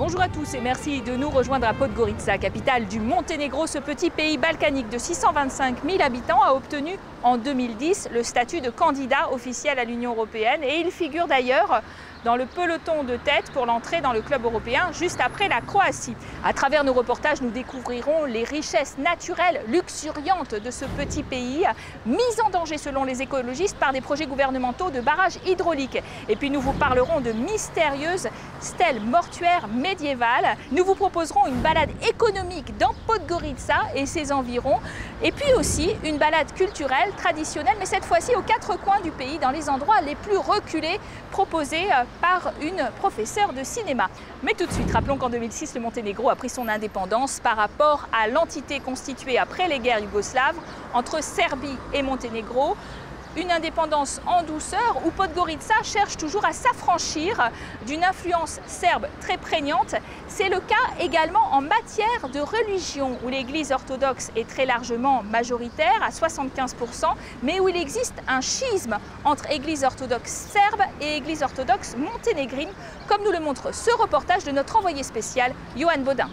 Bonjour à tous et merci de nous rejoindre à Podgorica, capitale du Monténégro. Ce petit pays balkanique de 625 000 habitants a obtenu en 2010 le statut de candidat officiel à l'Union européenne et il figure d'ailleurs dans le peloton de tête pour l'entrée dans le club européen juste après la Croatie. À travers nos reportages, nous découvrirons les richesses naturelles luxuriantes de ce petit pays, mises en danger selon les écologistes par des projets gouvernementaux de barrages hydrauliques. Et puis nous vous parlerons de mystérieuses stèles mortuaires médiévales. Nous vous proposerons une balade économique dans Podgorica et ses environs. Et puis aussi une balade culturelle, traditionnelle, mais cette fois-ci aux quatre coins du pays, dans les endroits les plus reculés proposés par une professeure de cinéma. Mais tout de suite, rappelons qu'en 2006, le Monténégro a pris son indépendance par rapport à l'entité constituée après les guerres yougoslaves entre Serbie et Monténégro. Une indépendance en douceur où Podgorica cherche toujours à s'affranchir d'une influence serbe très prégnante. C'est le cas également en matière de religion où l'église orthodoxe est très largement majoritaire à 75%, mais où il existe un schisme entre église orthodoxe serbe et église orthodoxe monténégrine, comme nous le montre ce reportage de notre envoyé spécial, Johan Baudin.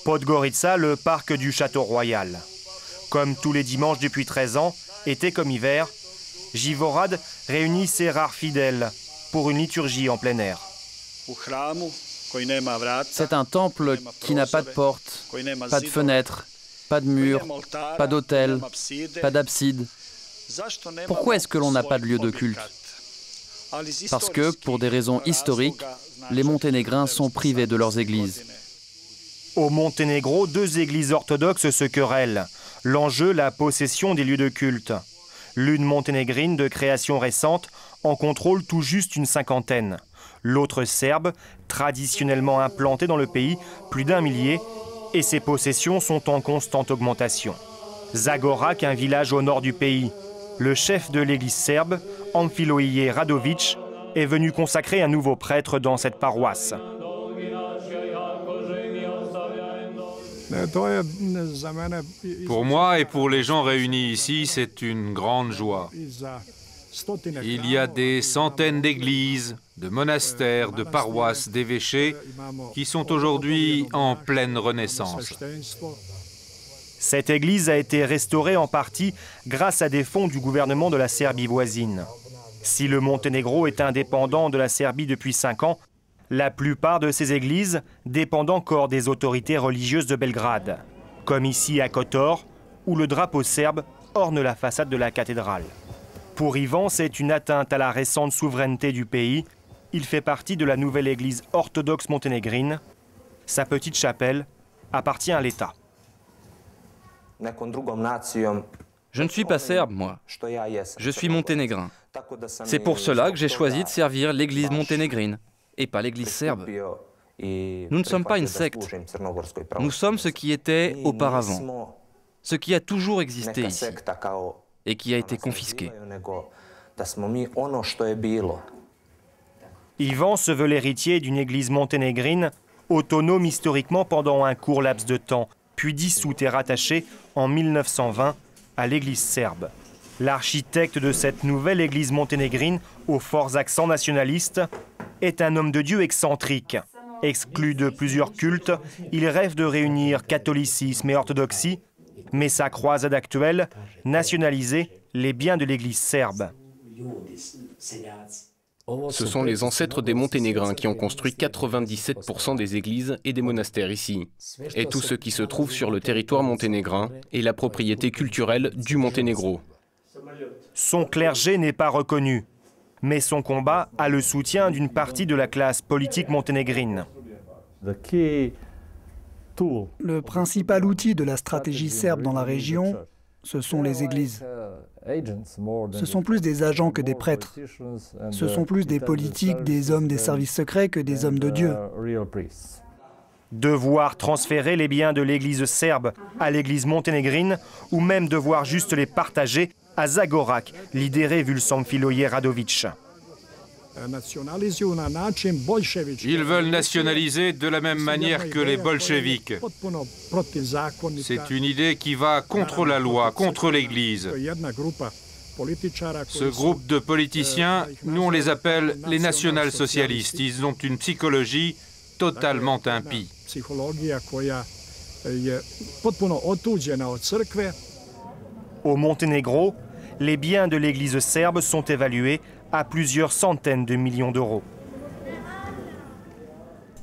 Podgorica, le parc du Château Royal. Comme tous les dimanches depuis 13 ans, été comme hiver, Živorad réunit ses rares fidèles pour une liturgie en plein air. C'est un temple qui n'a pas de porte, pas de fenêtre, pas de mur, pas d'autel, pas d'abside. Pourquoi est-ce que l'on n'a pas de lieu de culte? Parce que, pour des raisons historiques, les Monténégrins sont privés de leurs églises. Au Monténégro, deux églises orthodoxes se querellent. L'enjeu, la possession des lieux de culte. L'une monténégrine de création récente en contrôle tout juste une cinquantaine. L'autre serbe, traditionnellement implantée dans le pays, plus d'1 millier, et ses possessions sont en constante augmentation. Zagorac, un village au nord du pays. Le chef de l'église serbe, Amfiloije Radović, est venu consacrer un nouveau prêtre dans cette paroisse. Pour moi et pour les gens réunis ici, c'est une grande joie. Il y a des centaines d'églises, de monastères, de paroisses, d'évêchés qui sont aujourd'hui en pleine renaissance. Cette église a été restaurée en partie grâce à des fonds du gouvernement de la Serbie voisine. Si le Monténégro est indépendant de la Serbie depuis 5 ans, la plupart de ces églises dépendent encore des autorités religieuses de Belgrade, comme ici à Kotor, où le drapeau serbe orne la façade de la cathédrale. Pour Ivan, c'est une atteinte à la récente souveraineté du pays. Il fait partie de la nouvelle église orthodoxe monténégrine. Sa petite chapelle appartient à l'État. Je ne suis pas serbe, moi. Je suis monténégrin. C'est pour cela que j'ai choisi de servir l'église monténégrine et pas l'église serbe. Nous ne sommes pas une secte. Nous sommes ce qui était auparavant, ce qui a toujours existé ici et qui a été confisqué. Ivan se veut l'héritier d'une église monténégrine, autonome historiquement pendant un court laps de temps, puis dissoute et rattachée en 1920 à l'église serbe. L'architecte de cette nouvelle église monténégrine, aux forts accents nationalistes, est un homme de Dieu excentrique. Exclu de plusieurs cultes, il rêve de réunir catholicisme et orthodoxie, mais sa croisade actuelle, nationaliser les biens de l'église serbe. Ce sont les ancêtres des Monténégrins qui ont construit 97% des églises et des monastères ici. Et tout ce qui se trouve sur le territoire monténégrin est la propriété culturelle du Monténégro. Son clergé n'est pas reconnu, mais son combat a le soutien d'une partie de la classe politique monténégrine. Le principal outil de la stratégie serbe dans la région, ce sont les églises. Ce sont plus des agents que des prêtres. Ce sont plus des politiques, des hommes des services secrets que des hommes de Dieu. Devoir transférer les biens de l'église serbe à l'église monténégrine, ou même devoir juste les partager à Zagorac, lidéré Amfiloije Radović. Ils veulent nationaliser de la même manière que les bolcheviks. C'est une idée qui va contre la loi, contre l'Église. Ce groupe de politiciens, nous on les appelle les national-socialistes. Ils ont une psychologie totalement impie. Au Monténégro, les biens de l'église serbe sont évalués à plusieurs centaines de millions d'euros.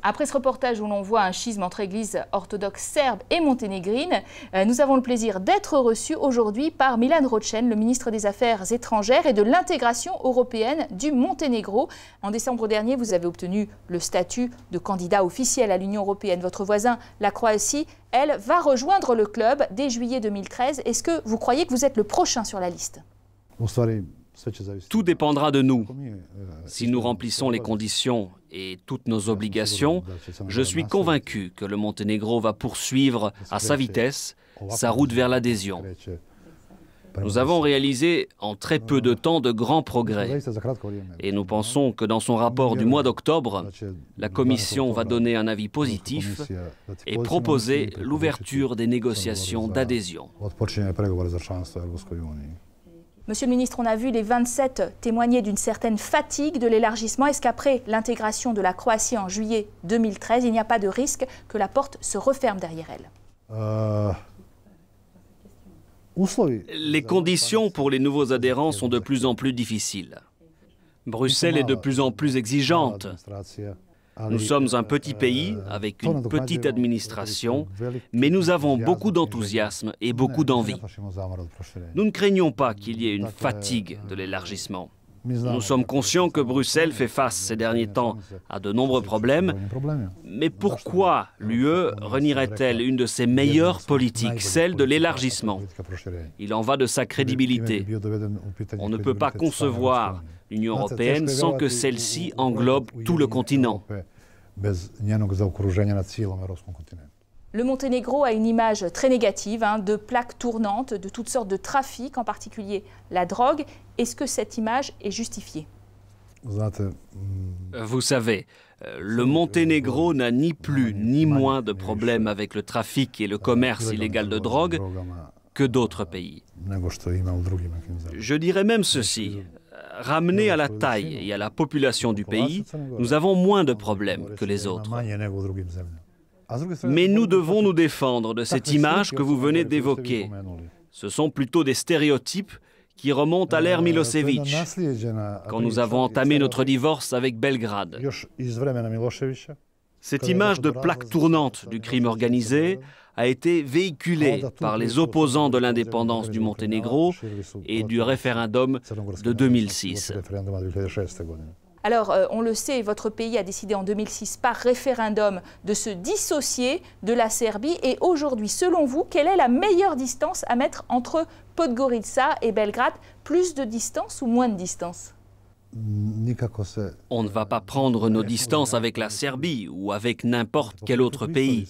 Après ce reportage où l'on voit un schisme entre églises orthodoxes serbes et monténégrines, nous avons le plaisir d'être reçus aujourd'hui par Milan Ročen, le ministre des Affaires étrangères et de l'intégration européenne du Monténégro. En décembre dernier, vous avez obtenu le statut de candidat officiel à l'Union européenne. Votre voisin, la Croatie, elle, va rejoindre le club dès juillet 2013. Est-ce que vous croyez que vous êtes le prochain sur la liste ? Tout dépendra de nous. Si nous remplissons les conditions et toutes nos obligations, je suis convaincu que le Monténégro va poursuivre à sa vitesse sa route vers l'adhésion. Nous avons réalisé en très peu de temps de grands progrès et nous pensons que dans son rapport du mois d'octobre, la Commission va donner un avis positif et proposer l'ouverture des négociations d'adhésion. Monsieur le ministre, on a vu les 27 témoigner d'une certaine fatigue de l'élargissement. Est-ce qu'après l'intégration de la Croatie en juillet 2013, il n'y a pas de risque que la porte se referme derrière elle ? Les conditions pour les nouveaux adhérents sont de plus en plus difficiles. Bruxelles est de plus en plus exigeante. Nous sommes un petit pays avec une petite administration, mais nous avons beaucoup d'enthousiasme et beaucoup d'envie. Nous ne craignons pas qu'il y ait une fatigue de l'élargissement. Nous sommes conscients que Bruxelles fait face ces derniers temps à de nombreux problèmes, mais pourquoi l'UE renierait-elle une de ses meilleures politiques, celle de l'élargissement? Il en va de sa crédibilité. On ne peut pas concevoir l'Union européenne sans que celle-ci englobe tout le continent. Le Monténégro a une image très négative, de plaques tournantes, de toutes sortes de trafics, en particulier la drogue. Est-ce que cette image est justifiée? Vous savez, le Monténégro n'a ni plus ni moins de problèmes avec le trafic et le commerce illégal de drogue que d'autres pays. Je dirais même ceci. Ramené à la taille et à la population du pays, nous avons moins de problèmes que les autres. Mais nous devons nous défendre de cette image que vous venez d'évoquer. Ce sont plutôt des stéréotypes qui remontent à l'ère Milosevic, quand nous avons entamé notre divorce avec Belgrade. Cette image de plaque tournante du crime organisé a été véhiculée par les opposants de l'indépendance du Monténégro et du référendum de 2006. Alors, on le sait, votre pays a décidé en 2006 par référendum de se dissocier de la Serbie. Et aujourd'hui, selon vous, quelle est la meilleure distance à mettre entre Podgorica et Belgrade? Plus de distance ou moins de distance? On ne va pas prendre nos distances avec la Serbie ou avec n'importe quel autre pays.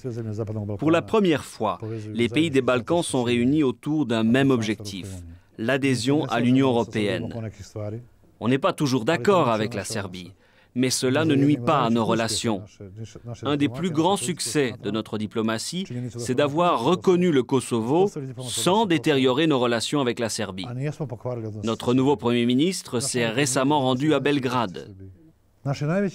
Pour la première fois, les pays des Balkans sont réunis autour d'un même objectif, l'adhésion à l'Union européenne. On n'est pas toujours d'accord avec la Serbie, mais cela ne nuit pas à nos relations. Un des plus grands succès de notre diplomatie, c'est d'avoir reconnu le Kosovo sans détériorer nos relations avec la Serbie. Notre nouveau Premier ministre s'est récemment rendu à Belgrade.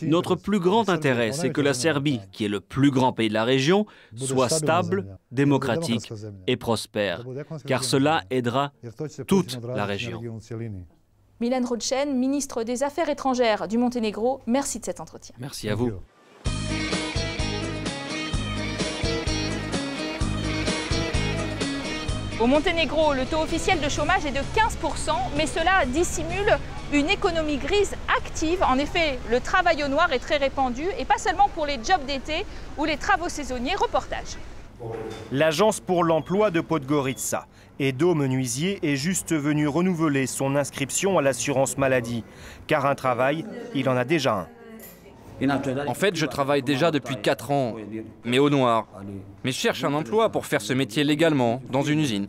Notre plus grand intérêt, c'est que la Serbie, qui est le plus grand pays de la région, soit stable, démocratique et prospère, car cela aidera toute la région. Milan Ročen, ministre des Affaires étrangères du Monténégro, merci de cet entretien. Merci à vous. Au Monténégro, le taux officiel de chômage est de 15%, mais cela dissimule une économie grise active. En effet, le travail au noir est très répandu, et pas seulement pour les jobs d'été ou les travaux saisonniers. Reportage. L'Agence pour l'emploi de Podgorica, Edo Menuisier, est juste venu renouveler son inscription à l'assurance maladie. Car un travail, il en a déjà un. En fait, je travaille déjà depuis 4 ans, mais au noir. Mais je cherche un emploi pour faire ce métier légalement, dans une usine.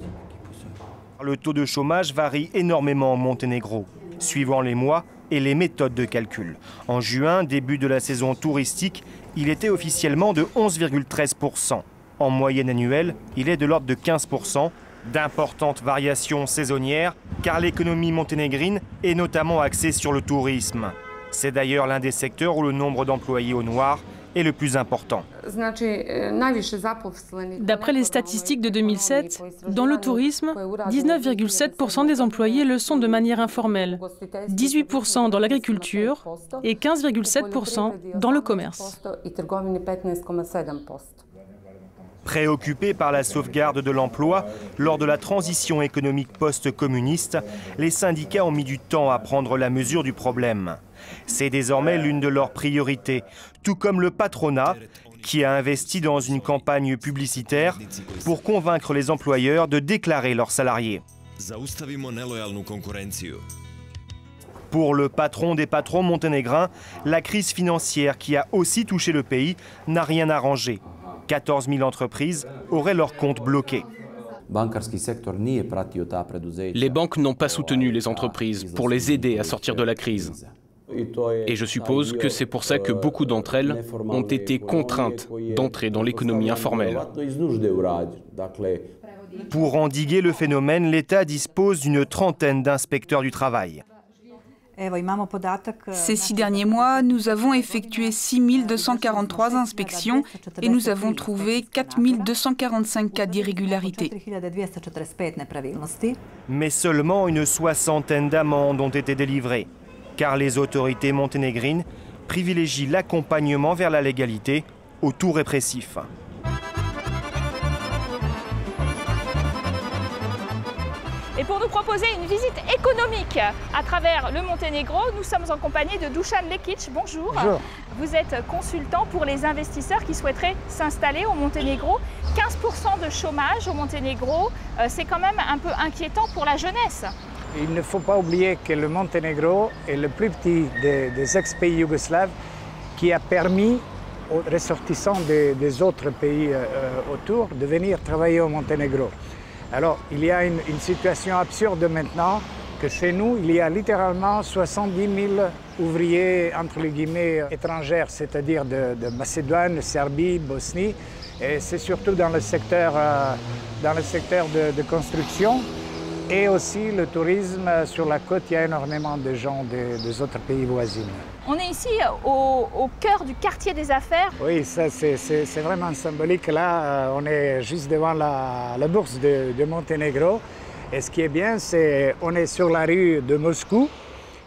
Le taux de chômage varie énormément au Monténégro, suivant les mois et les méthodes de calcul. En juin, début de la saison touristique, il était officiellement de 11,13%. En moyenne annuelle, il est de l'ordre de 15%, D'importantes variations saisonnières, car l'économie monténégrine est notamment axée sur le tourisme. C'est d'ailleurs l'un des secteurs où le nombre d'employés au noir est le plus important. D'après les statistiques de 2007, dans le tourisme, 19,7% des employés le sont de manière informelle, 18% dans l'agriculture et 15,7% dans le commerce. Préoccupés par la sauvegarde de l'emploi lors de la transition économique post-communiste, les syndicats ont mis du temps à prendre la mesure du problème. C'est désormais l'une de leurs priorités, tout comme le patronat, qui a investi dans une campagne publicitaire pour convaincre les employeurs de déclarer leurs salariés. Pour le patron des patrons monténégrins, la crise financière qui a aussi touché le pays n'a rien arrangé. 14 000 entreprises auraient leurs comptes bloqués. Les banques n'ont pas soutenu les entreprises pour les aider à sortir de la crise. Et je suppose que c'est pour ça que beaucoup d'entre elles ont été contraintes d'entrer dans l'économie informelle. Pour endiguer le phénomène, l'État dispose d'une trentaine d'inspecteurs du travail. Ces 6 derniers mois, nous avons effectué 6 243 inspections et nous avons trouvé 4 245 cas d'irrégularité. Mais seulement une soixantaine d'amendes ont été délivrées, car les autorités monténégrines privilégient l'accompagnement vers la légalité au tout répressif. Et pour nous proposer une visite économique à travers le Monténégro, nous sommes en compagnie de Dušan Lekić. Bonjour. Bonjour. Vous êtes consultant pour les investisseurs qui souhaiteraient s'installer au Monténégro. 15% de chômage au Monténégro, c'est quand même un peu inquiétant pour la jeunesse. Il ne faut pas oublier que le Monténégro est le plus petit des ex-pays yougoslaves qui a permis aux ressortissants des autres pays autour de venir travailler au Monténégro. Alors, il y a une situation absurde maintenant que chez nous, il y a littéralement 70 000 ouvriers, entre les guillemets, étrangers, c'est-à-dire de Macédoine, Serbie, Bosnie. Et c'est surtout dans le secteur de construction et aussi le tourisme. Sur la côte, il y a énormément de gens des autres pays voisins. On est ici au cœur du quartier des affaires. Oui, ça c'est vraiment symbolique. Là, on est juste devant la bourse de Monténégro. Et ce qui est bien, c'est qu'on est sur la rue de Moscou.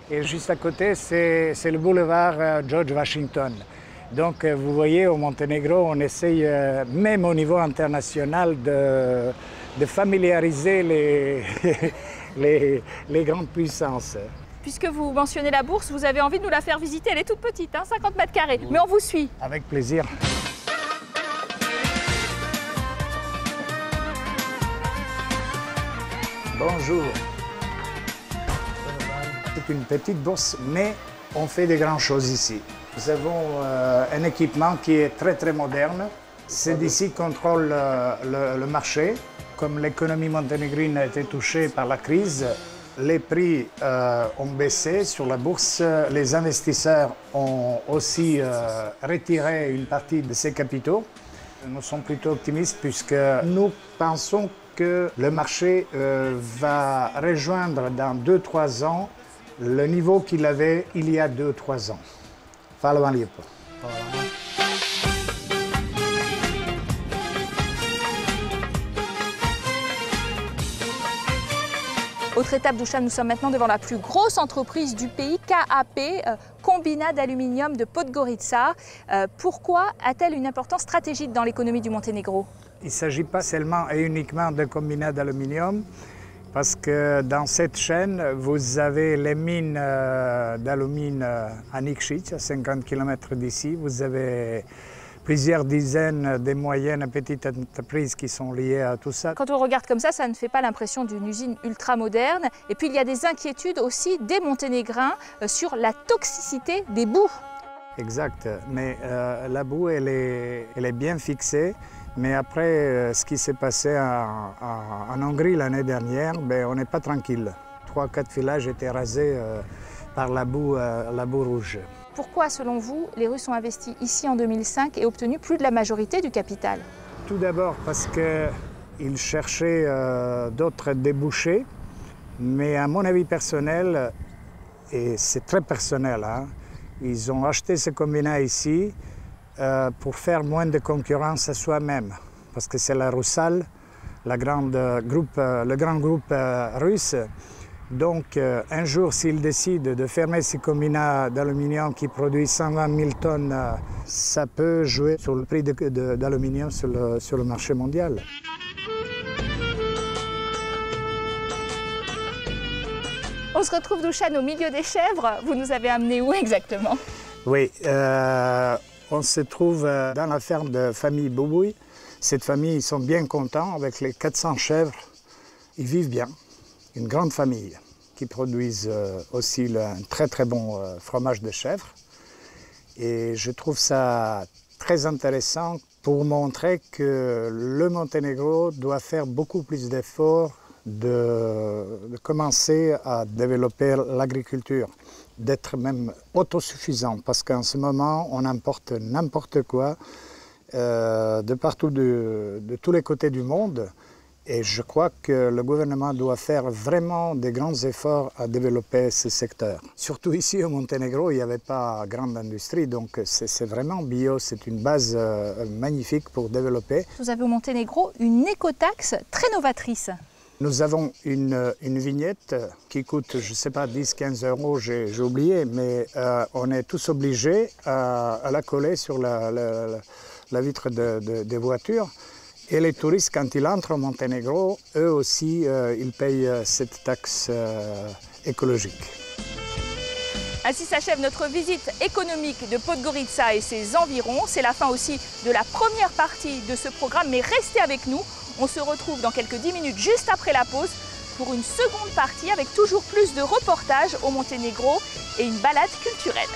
Et juste à côté, c'est le boulevard George Washington. Donc, vous voyez, au Monténégro, on essaye, même au niveau international, de familiariser les grandes puissances. Puisque vous mentionnez la bourse, vous avez envie de nous la faire visiter. Elle est toute petite, hein, 50 mètres carrés. Mais on vous suit. Avec plaisir. Bonjour. C'est une petite bourse, mais on fait de grandes choses ici. Nous avons un équipement qui est très moderne. C'est d'ici qu'on contrôle le marché. Comme l'économie monténégrine a été touchée par la crise, les prix ont baissé sur la bourse. Les investisseurs ont aussi retiré une partie de ces capitaux. Nous sommes plutôt optimistes puisque nous pensons que le marché va rejoindre dans 2-3 ans le niveau qu'il avait il y a 2-3 ans. Hvala vam lijepo. Autre étape, Dušan, nous sommes maintenant devant la plus grosse entreprise du pays, KAP, Kombinat d'aluminium de Podgorica. Pourquoi a-t-elle une importance stratégique dans l'économie du Monténégro? Il ne s'agit pas seulement et uniquement de combinat d'aluminium, parce que dans cette chaîne, vous avez les mines d'alumine à Nikšić, à 50 km d'ici. Vous avez plusieurs dizaines de moyennes et petites entreprises qui sont liées à tout ça. Quand on regarde comme ça ne fait pas l'impression d'une usine ultra moderne. Et puis il y a des inquiétudes aussi des Monténégrins sur la toxicité des boues. Exact, mais la boue, elle est bien fixée. Mais après, ce qui s'est passé en Hongrie l'année dernière, on n'est pas tranquille. 3-4 villages étaient rasés par la boue rouge. Pourquoi, selon vous, les Russes ont investi ici en 2005 et obtenu plus de la majorité du capital? Tout d'abord parce que ils cherchaient d'autres débouchés, mais à mon avis personnel, et c'est très personnel, hein, ils ont acheté ce combinat ici pour faire moins de concurrence à soi-même, parce que c'est la Rusal, le grand groupe russe. Donc un jour, s'ils décident de fermer ces combinats d'aluminium qui produisent 120 000 tonnes, ça peut jouer sur le prix d'aluminium sur le marché mondial. On se retrouve, Dušan, au milieu des chèvres. Vous nous avez amené où exactement? Oui, on se trouve dans la ferme de famille Boubouy. Cette famille, ils sont bien contents avec les 400 chèvres. Ils vivent bien. Une grande famille qui produisent aussi un très très bon fromage de chèvre. Et je trouve ça très intéressant pour montrer que le Monténégro doit faire beaucoup plus d'efforts de commencer à développer l'agriculture, d'être même autosuffisant, parce qu'en ce moment, on importe n'importe quoi de partout, de tous les côtés du monde. Et je crois que le gouvernement doit faire vraiment des grands efforts à développer ce secteur. Surtout ici au Monténégro, il n'y avait pas grande industrie, donc c'est vraiment bio, c'est une base magnifique pour développer. Vous avez au Monténégro une écotaxe très novatrice. Nous avons une vignette qui coûte, je ne sais pas, 10-15 euros, j'ai oublié, mais on est tous obligés à la coller sur la vitre des voitures. Et les touristes, quand ils entrent au Monténégro, eux aussi, ils payent cette taxe écologique. Ainsi s'achève notre visite économique de Podgorica et ses environs. C'est la fin aussi de la première partie de ce programme, mais restez avec nous. On se retrouve dans quelques 10 minutes, juste après la pause, pour une seconde partie avec toujours plus de reportages au Monténégro et une balade culturelle.